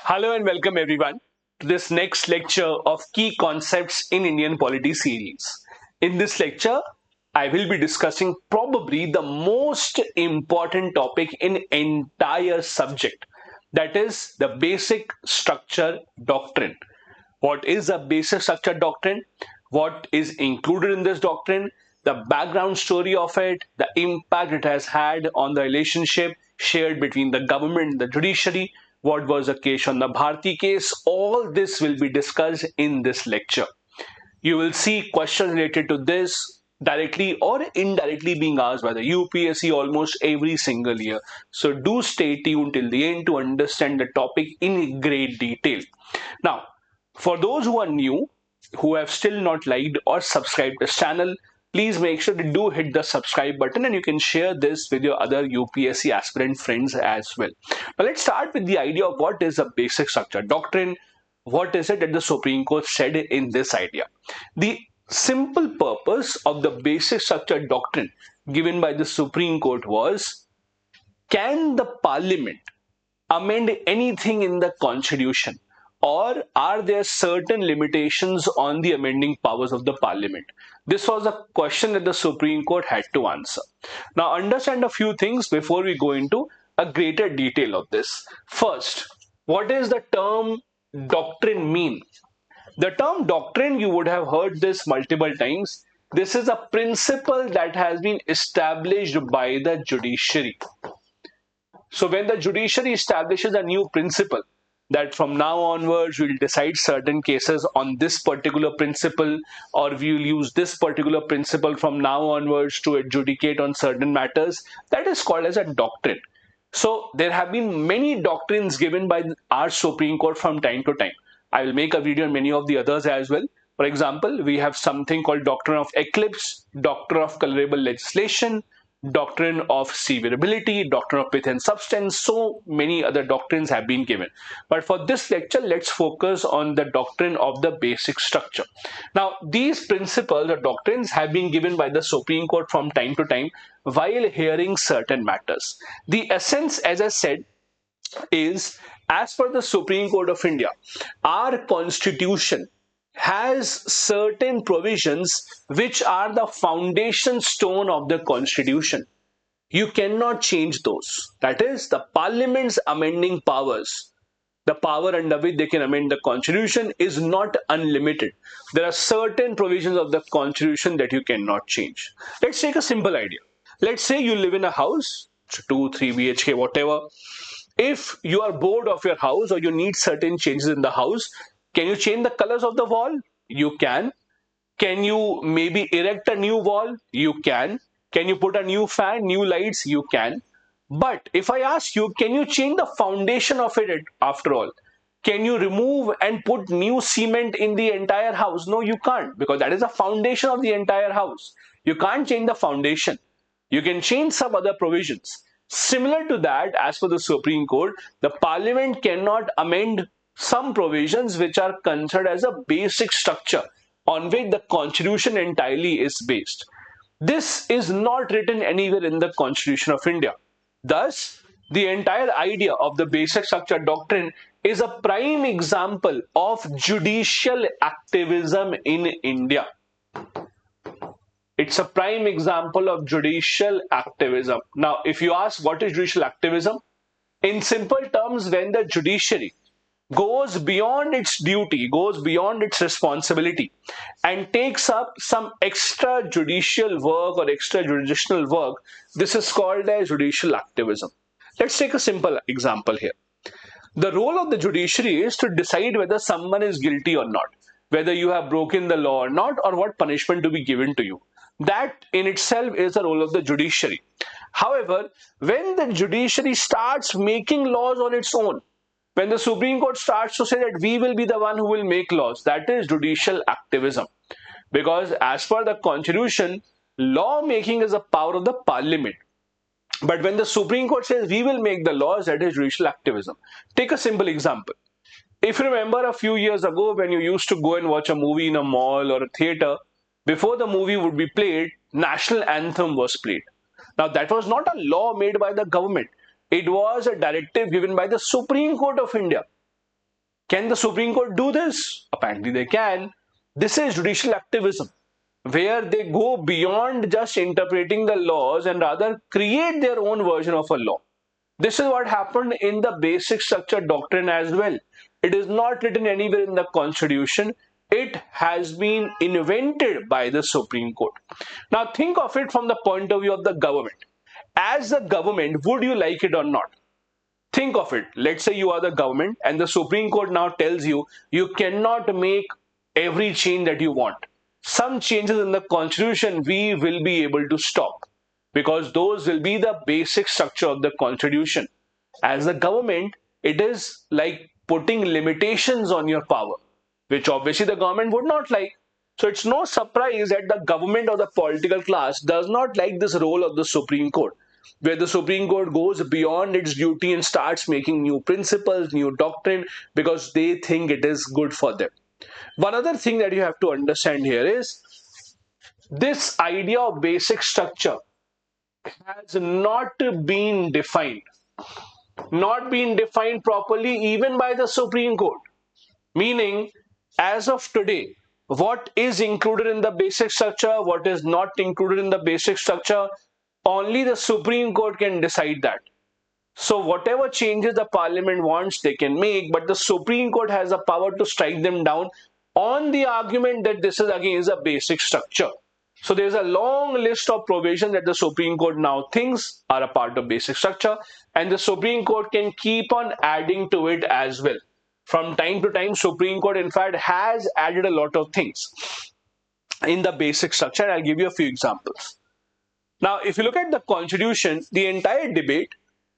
Hello and welcome everyone to this next lecture of Key Concepts in Indian Polity series. In this lecture, I will be discussing probably the most important topic in entire subject, that is the Basic Structure Doctrine. What is a Basic Structure Doctrine? What is included in this doctrine? The background story of it, the impact it has had on the relationship shared between the government and the judiciary, what was the Kesavananda Bharati case, all this will be discussed in this lecture. You will see questions related to this directly or indirectly being asked by the UPSC almost every single year. So do stay tuned till the end to understand the topic in great detail. Now, for those who are new, who have still not liked or subscribed this channel, please make sure to do hit the subscribe button and you can share this with your other UPSC aspirant friends as well. Now let's start with the idea of what is a basic structure doctrine. What is it that the Supreme Court said in this idea? The simple purpose of the basic structure doctrine given by the Supreme Court was, can the parliament amend anything in the constitution, or are there certain limitations on the amending powers of the parliament? This was a question that the Supreme Court had to answer. Now understand a few things before we go into a greater detail of this. First, what is the term doctrine mean? The term doctrine, you would have heard this multiple times. This is a principle that has been established by the judiciary. So when the judiciary establishes a new principle, that from now onwards we will decide certain cases on this particular principle, or we will use this particular principle from now onwards to adjudicate on certain matters, that is called as a doctrine. So there have been many doctrines given by our Supreme Court from time to time. I will make a video on many of the others as well. For example, we have something called doctrine of eclipse, doctrine of colorable legislation, doctrine of severability, doctrine of pith and substance. So many other doctrines have been given. But for this lecture, let's focus on the doctrine of the basic structure. Now, these principles or doctrines have been given by the Supreme Court from time to time while hearing certain matters. The essence, as I said, is, as per the Supreme Court of India, our constitution has certain provisions which are the foundation stone of the constitution. You cannot change those. That is, the parliament's amending powers, the power under which they can amend the constitution, is not unlimited. There are certain provisions of the constitution that you cannot change. Let's take a simple idea. Let's say you live in a house, 2, 3 BHK, whatever. If you are bored of your house or you need certain changes in the house, can you change the colors of the wall? You can. Can you maybe erect a new wall? You can. Can you put a new fan, new lights? You can. But if I ask you, can you change the foundation of it after all? Can you remove and put new cement in the entire house? No, you can't, because that is the foundation of the entire house. You can't change the foundation. You can change some other provisions. Similar to that, as per the Supreme Court, the parliament cannot amend some provisions which are considered as a basic structure on which the constitution entirely is based. This is not written anywhere in the Constitution of India. Thus, the entire idea of the basic structure doctrine is a prime example of judicial activism in India. It's a prime example of judicial activism. Now, if you ask what is judicial activism, in simple terms, when the judiciary goes beyond its duty, goes beyond its responsibility, and takes up some extrajudicial work or extrajudicial work, this is called as judicial activism. Let's take a simple example here. The role of the judiciary is to decide whether someone is guilty or not, whether you have broken the law or not, or what punishment to be given to you. That in itself is the role of the judiciary. However, when the judiciary starts making laws on its own, when the Supreme Court starts to say that we will be the one who will make laws, that is judicial activism. Because as per the Constitution, law making is a power of the parliament. But when the Supreme Court says we will make the laws, that is judicial activism. Take a simple example. If you remember a few years ago when you used to go and watch a movie in a mall or a theatre, before the movie would be played, national anthem was played. Now that was not a law made by the government. It was a directive given by the Supreme Court of India. Can the Supreme Court do this? Apparently they can. This is judicial activism, where they go beyond just interpreting the laws and rather create their own version of a law. This is what happened in the basic structure doctrine as well. It is not written anywhere in the constitution. It has been invented by the Supreme Court. Now think of it from the point of view of the government. As a government, would you like it or not? Think of it. Let's say you are the government and the Supreme Court now tells you you cannot make every change that you want. Some changes in the constitution we will be able to stop because those will be the basic structure of the constitution. As the government, it is like putting limitations on your power, which obviously the government would not like. So it's no surprise that the government or the political class does not like this role of the Supreme Court, where the Supreme Court goes beyond its duty and starts making new principles, new doctrine, because they think it is good for them. One other thing that you have to understand here is this idea of basic structure has not been defined properly even by the Supreme Court. Meaning, as of today, what is included in the basic structure, what is not included in the basic structure, only the Supreme Court can decide that. So whatever changes the parliament wants, they can make, but the Supreme Court has the power to strike them down on the argument that this is against the basic structure. So there's a long list of provisions that the Supreme Court now thinks are a part of basic structure, and the Supreme Court can keep on adding to it as well. From time to time, Supreme Court in fact has added a lot of things in the basic structure. I'll give you a few examples. Now, if you look at the Constitution, the entire debate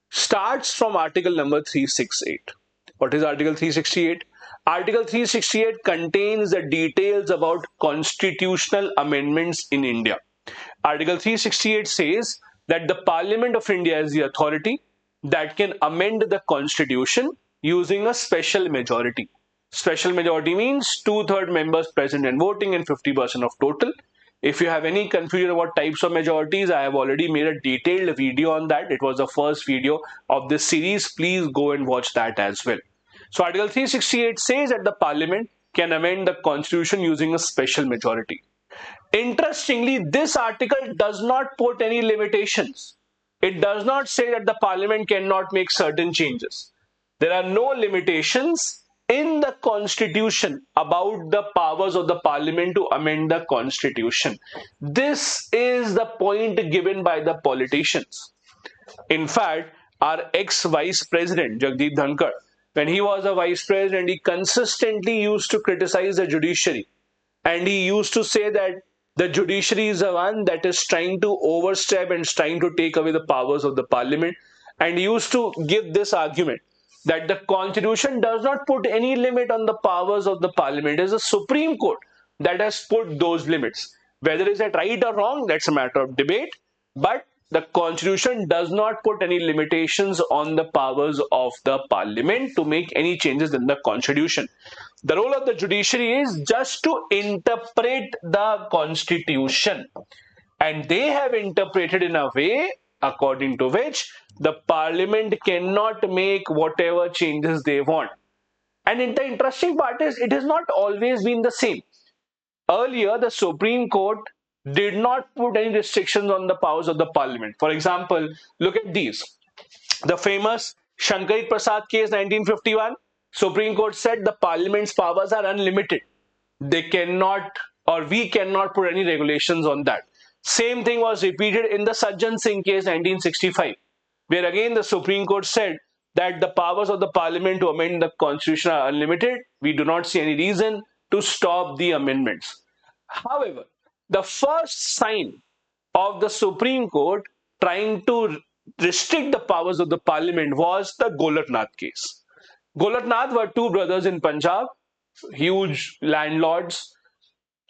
starts from Article number 368. What is Article 368? Article 368 contains the details about constitutional amendments in India. Article 368 says that the Parliament of India is the authority that can amend the Constitution using a special majority. Special majority means 2/3 members present and voting and 50% of total. If you have any confusion about types of majorities, I have already made a detailed video on that. It was the first video of this series. Please go and watch that as well. So Article 368 says that the Parliament can amend the Constitution using a special majority. Interestingly, this article does not put any limitations. It does not say that the Parliament cannot make certain changes. There are no limitations in the Constitution about the powers of the Parliament to amend the Constitution. This is the point given by the politicians. In fact, our ex-Vice President, Jagdeep Dhankar, when he was a Vice President, he consistently used to criticize the judiciary. And he used to say that the judiciary is the one that is trying to overstep and trying to take away the powers of the Parliament. And he used to give this argument that the Constitution does not put any limit on the powers of the Parliament. It is the Supreme Court that has put those limits. Whether is that right or wrong, that's a matter of debate. But the Constitution does not put any limitations on the powers of the Parliament to make any changes in the Constitution. The role of the judiciary is just to interpret the Constitution. And they have interpreted in a way according to which the Parliament cannot make whatever changes they want. And the interesting part is it has not always been the same. Earlier, the Supreme Court did not put any restrictions on the powers of the Parliament. For example, look at these. The famous Shankari Prasad case 1951, Supreme Court said the Parliament's powers are unlimited. They cannot or we cannot put any regulations on that. Same thing was repeated in the Sajjan Singh case 1965, where again the Supreme Court said that the powers of the Parliament to amend the Constitution are unlimited. We do not see any reason to stop the amendments. However, the first sign of the Supreme Court trying to restrict the powers of the Parliament was the Golaknath case. Golaknath were two brothers in Punjab, huge landlords.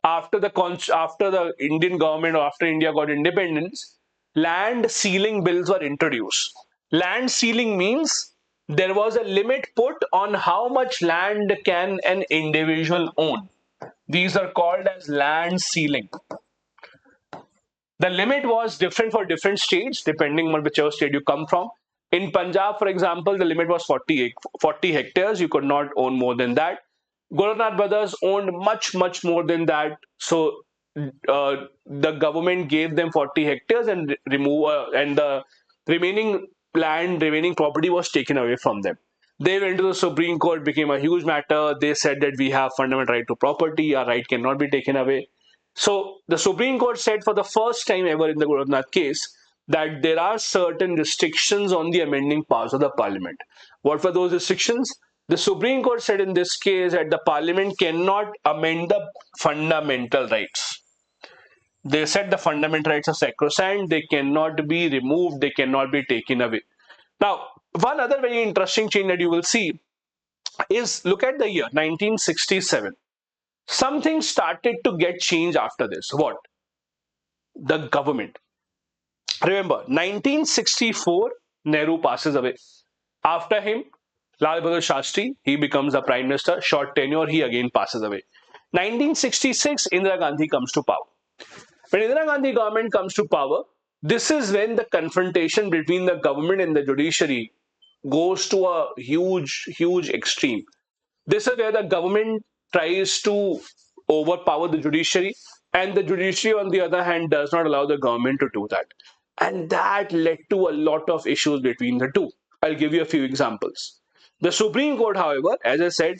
After the Indian government or after India got independence, land ceiling bills were introduced. Land ceiling means there was a limit put on how much land can an individual own. These are called as land ceiling. The limit was different for different states depending on whichever state you come from. In Punjab, for example, the limit was 40 hectares. You could not own more than that. Golaknath brothers owned much more than that. So the government gave them 40 hectares and and the remaining land, remaining property was taken away from them. They went to the Supreme Court, became a huge matter. They said that we have fundamental right to property, our right cannot be taken away. So the Supreme Court said for the first time ever in the Golaknath case that there are certain restrictions on the amending powers of the parliament. What were those restrictions? The Supreme Court said in this case that the parliament cannot amend the fundamental rights. They said the fundamental rights are sacrosanct, they cannot be removed, they cannot be taken away. Now, one other very interesting change that you will see is look at the year 1967. Something started to get changed after this. What? The government. Remember, 1964, Nehru passes away. After him, Lal Bahadur Shastri, he becomes the prime minister. Short tenure, he again passes away. 1966, Indira Gandhi comes to power. When Indira Gandhi government comes to power, this is when the confrontation between the government and the judiciary goes to a huge extreme. This is where the government tries to overpower the judiciary, and the judiciary, on the other hand, does not allow the government to do that. And that led to a lot of issues between the two. I'll give you a few examples. The Supreme Court, however, as I said,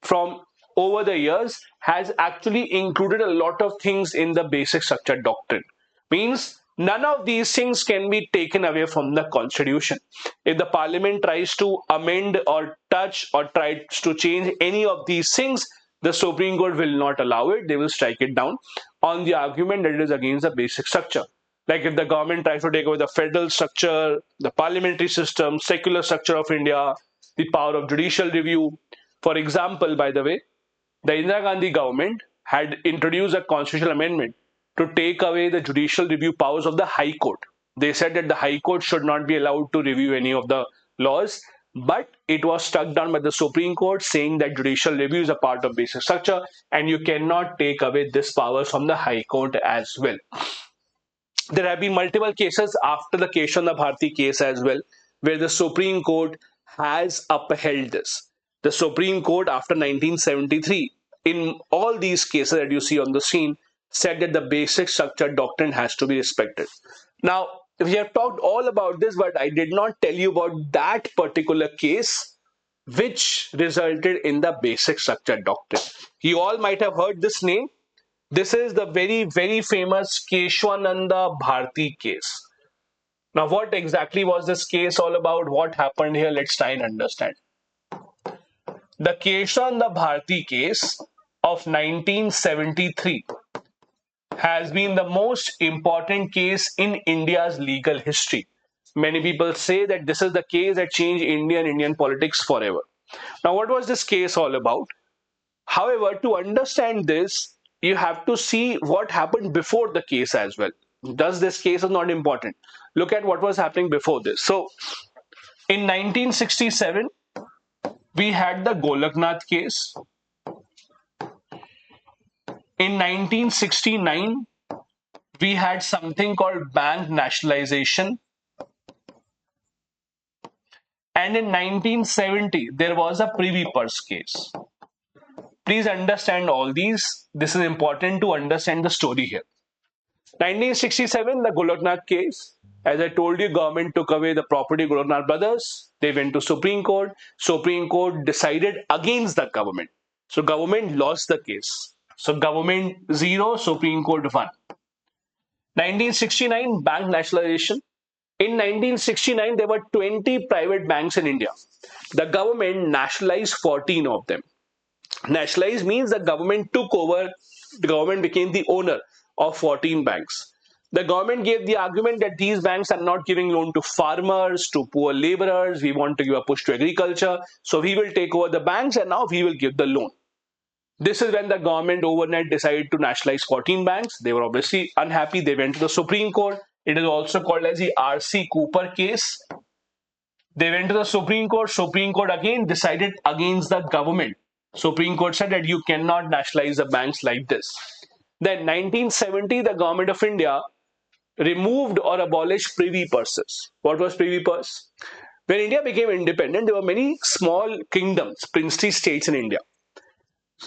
from over the years, has actually included a lot of things in the basic structure doctrine. Means none of these things can be taken away from the constitution. If the parliament tries to amend or touch or tries to change any of these things, the Supreme Court will not allow it. They will strike it down on the argument that it is against the basic structure. Like if the government tries to take away the federal structure, the parliamentary system, secular structure of India, the power of judicial review. For example, by the way, the Indira Gandhi government had introduced a constitutional amendment to take away the judicial review powers of the High Court. They said that the High Court should not be allowed to review any of the laws, but it was struck down by the Supreme Court saying that judicial review is a part of basic structure and you cannot take away this power from the High Court as well. There have been multiple cases after the Kesavananda Bharati case as well, where the Supreme Court has upheld this. The Supreme Court after 1973, in all these cases that you see on the screen, said that the basic structure doctrine has to be respected. Now, we have talked all about this, but I did not tell you about that particular case which resulted in the basic structure doctrine. You all might have heard this name. This is the very famous Kesavananda Bharati case. Now, what exactly was this case all about? What happened here? Let's try and understand. The Kesavananda Bharati case of 1973 has been the most important case in India's legal history. Many people say that this is the case that changed Indian politics forever. Now, what was this case all about? However, to understand this, you have to see what happened before the case as well. Thus, this case is not important. Look at what was happening before this. So, in 1967, we had the Golaknath case. In 1969, we had something called bank nationalization. And in 1970, there was a Privy Purse case. Please understand all these. This is important to understand the story here. 1967, the Golaknath case. As I told you, government took away the property of Golaknath brothers. They went to Supreme Court. Supreme Court decided against the government. So government lost the case. So government 0, Supreme Court 1. 1969, bank nationalization. In 1969, there were 20 private banks in India. The government nationalized 14 of them. Nationalized means the government took over, the government became the owner of 14 banks. The government gave the argument that these banks are not giving loan to farmers, to poor laborers. We want to give a push to agriculture. So we will take over the banks and now we will give the loan. This is when the government overnight decided to nationalize 14 banks. They were obviously unhappy. They went to the Supreme Court. It is also called as the R.C. Cooper case. They went to the Supreme Court. Supreme Court again decided against the government. Supreme Court said that you cannot nationalize the banks like this. Then 1970, the government of India removed or abolished privy purses. What was privy purse? When India became independent, there were many small kingdoms, princely states in India.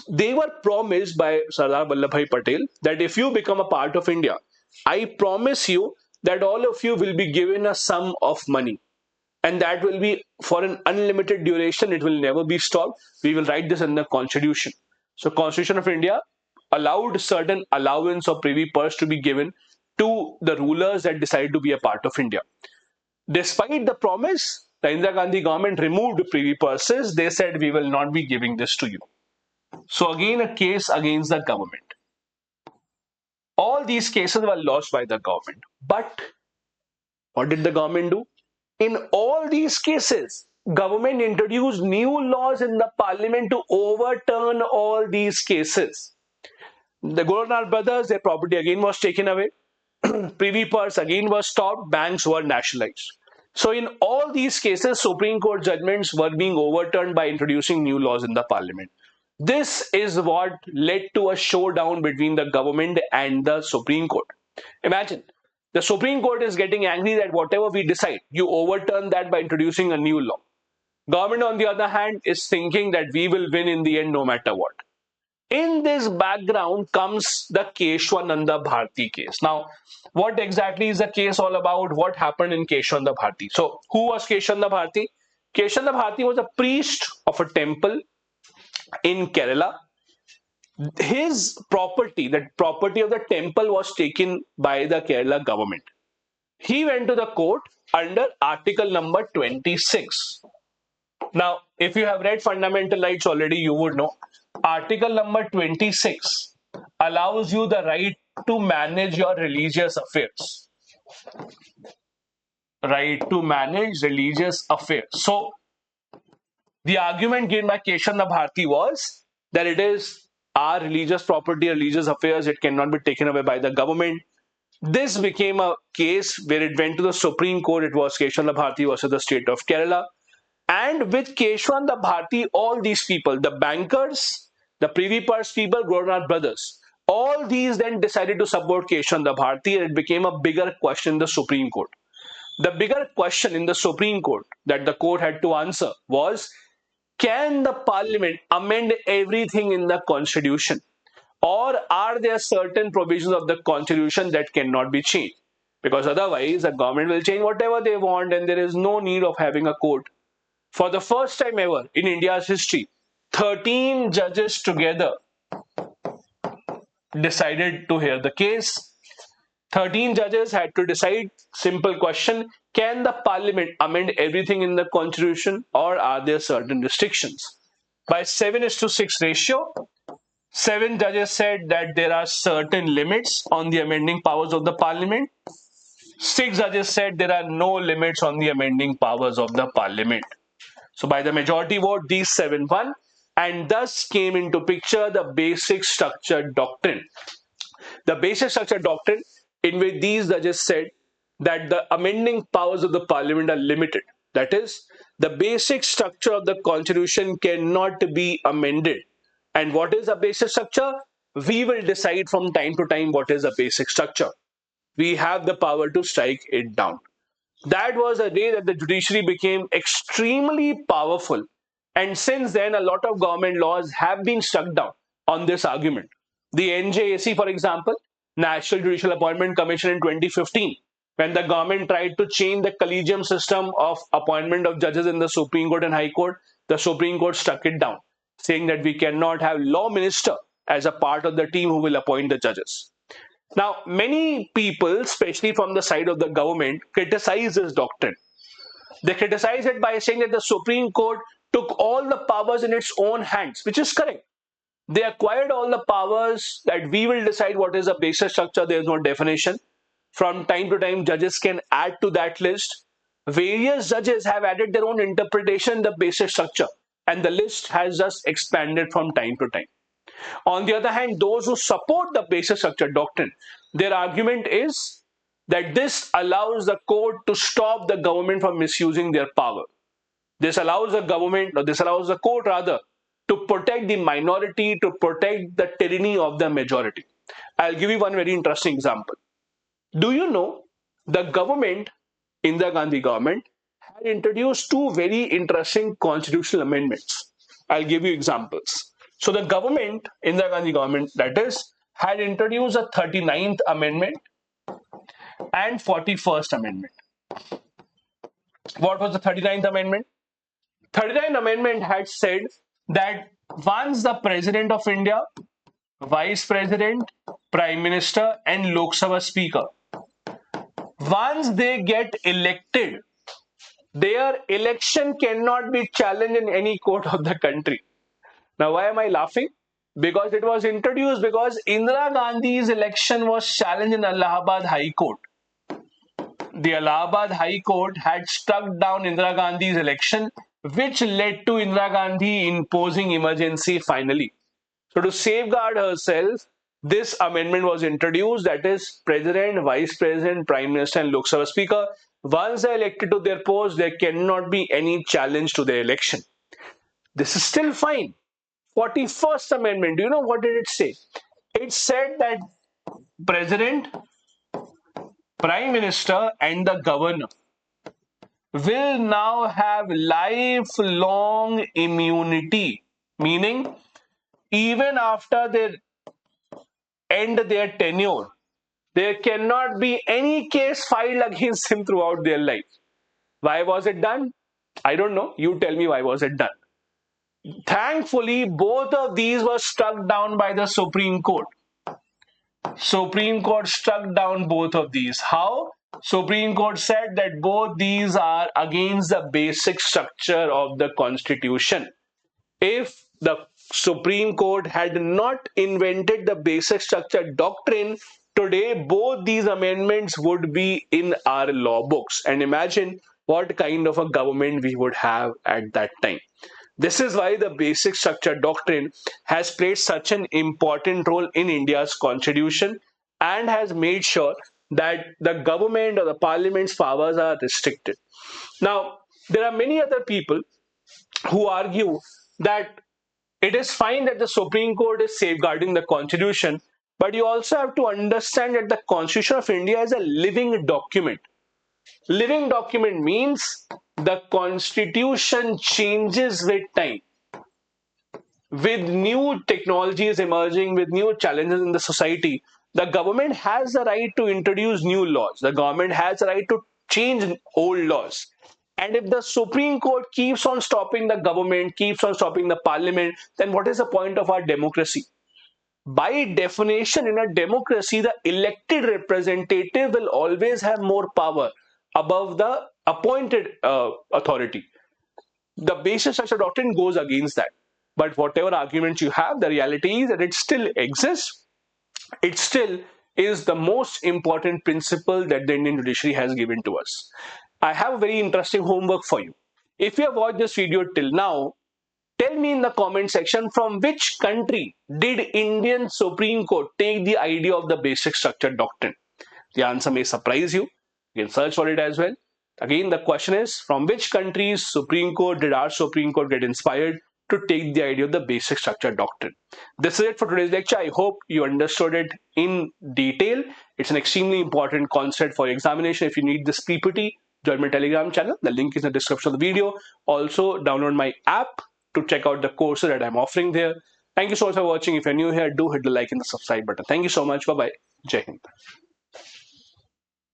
They were promised by Sardar Vallabhbhai Patel that if you become a part of India, I promise you that all of you will be given a sum of money, and that will be for an unlimited duration. It will never be stopped. We will write this in the constitution. So Constitution of India allowed certain allowance or privy purse to be given to the rulers that decided to be a part of India. Despite the promise, the Indira Gandhi government removed privy purses. They said we will not be giving this to you. So again, a case against the government. All these cases were lost by the government. But what did the government do? In all these cases, government introduced new laws in the parliament to overturn all these cases. The Golaknath brothers, their property again was taken away. Privy purse again was stopped. Banks were nationalized. So in all these cases, Supreme Court judgments were being overturned by introducing new laws in the parliament. This is what led to a showdown between the government and the Supreme Court. Imagine, the Supreme Court is getting angry that whatever we decide, you overturn that by introducing a new law. Government, on the other hand, is thinking that we will win in the end no matter what. In this background comes the Kesavananda Bharati case. Now, what exactly is the case all about? What happened in Kesavananda Bharati? So, who was Kesavananda Bharati? Kesavananda Bharati was a priest of a temple in Kerala. His property, the property of the temple, was taken by the Kerala government. He went to the court under article number 26. Now, if you have read fundamental rights already, you would know article number 26 allows you the right to manage your religious affairs. Right to manage religious affairs. So, the argument given by Kesavananda Bharati was that it is our religious property, religious affairs, it cannot be taken away by the government. This became a case where it went to the Supreme Court. It was Kesavananda Bharati versus the state of Kerala. And with Kesavananda Bharati, all these people, the bankers, the privy purse people, Golaknath brothers, all these then decided to support Kesavananda Bharati, and it became a bigger question in the Supreme Court. The bigger question in the Supreme Court that the court had to answer was, can the parliament amend everything in the constitution? Or are there certain provisions of the constitution that cannot be changed? Because otherwise, the government will change whatever they want and there is no need of having a court. For the first time ever in India's history, 13 judges together decided to hear the case. 13 judges had to decide, simple question, can the parliament amend everything in the constitution or are there certain restrictions? By 7:6 ratio, 7 judges said that there are certain limits on the amending powers of the parliament. 6 judges said there are no limits on the amending powers of the parliament. So by the majority vote, these 7 won, and thus came into picture the Basic Structure Doctrine. The Basic Structure Doctrine, in which these judges said that the amending powers of the parliament are limited. That is, the basic structure of the constitution cannot be amended. And what is a basic structure? We will decide from time to time what is a basic structure. We have the power to strike it down. That was a day that the judiciary became extremely powerful. And since then, a lot of government laws have been struck down on this argument. The NJAC, for example, National Judicial Appointment Commission in 2015, when the government tried to change the collegium system of appointment of judges in the Supreme Court and High Court, the Supreme Court struck it down, saying that we cannot have law minister as a part of the team who will appoint the judges. Now, many people, especially from the side of the government, criticize this doctrine. They criticize it by saying that the Supreme Court took all the powers in its own hands, which is correct. They acquired all the powers that we will decide what is a basic structure. There is no definition. From time to time, judges can add to that list. Various judges have added their own interpretation in the basic structure, and the list has just expanded from time to time. On the other hand, those who support the basic structure doctrine, their argument is that this allows the court to stop the government from misusing their power. This allows the government, or this allows the court rather, to protect the minority, to protect the tyranny of the majority. I'll give you one very interesting example. Do you know the government, Indira Gandhi government, had introduced two very interesting constitutional amendments. I'll give you examples. So the government, Indira Gandhi government that is, had introduced a 39th amendment and 41st amendment. What was the 39th amendment? 39th amendment had said that once the President of India, Vice President, Prime Minister and Lok Sabha Speaker, once they get elected, their election cannot be challenged in any court of the country. Now, why am I laughing? Because it was introduced because Indira Gandhi's election was challenged in Allahabad High Court. The Allahabad High Court had struck down Indira Gandhi's election, which led to Indira Gandhi imposing emergency finally. So to safeguard herself, this amendment was introduced, that is, President, Vice President, Prime Minister and Lok Sabha Speaker, once they are elected to their post, there cannot be any challenge to their election. This is still fine. 41st Amendment, do you know what did it say? It said that President, Prime Minister and the Governor will now have lifelong immunity, meaning even after they end their tenure, there cannot be any case filed against him throughout their life. Why was it done? I don't know. You tell me why was it done. Thankfully, both of these were struck down by the Supreme Court. Supreme Court struck down both of these. How? Supreme Court said that both these are against the basic structure of the Constitution. If the Supreme Court had not invented the basic structure doctrine, today both these amendments would be in our law books. And imagine what kind of a government we would have at that time. This is why the basic structure doctrine has played such an important role in India's constitution and has made sure that the government or the parliament's powers are restricted. Now, there are many other people who argue that it is fine that the Supreme Court is safeguarding the constitution, but you also have to understand that the Constitution of India is a living document. Living document means the constitution changes with time. With new technologies emerging, with new challenges in the society, the government has the right to introduce new laws. The government has the right to change old laws. And if the Supreme Court keeps on stopping the government, keeps on stopping the parliament, then what is the point of our democracy? By definition, in a democracy, the elected representative will always have more power above the appointed authority. The basic structure doctrine goes against that. But whatever arguments you have, the reality is that it still exists. It still is the most important principle that the Indian judiciary has given to us. I have a very interesting homework for you. If you have watched this video till now, tell me in the comment section from which country did Indian Supreme Court take the idea of the basic structure doctrine. The answer may surprise you. You can search for it as well. Again, the question is, from which country's Supreme Court did our Supreme Court get inspired to take the idea of the basic structure doctrine? This is it for today's lecture. I hope you understood it in detail. It's an extremely important concept for your examination. If you need this PPT, join my Telegram channel. The link is in the description of the video. Also, download my app to check out the courses that I'm offering there. Thank you so much for watching. If you're new here, do hit the like and the subscribe button. Thank you so much. Bye-bye. Jai Hind.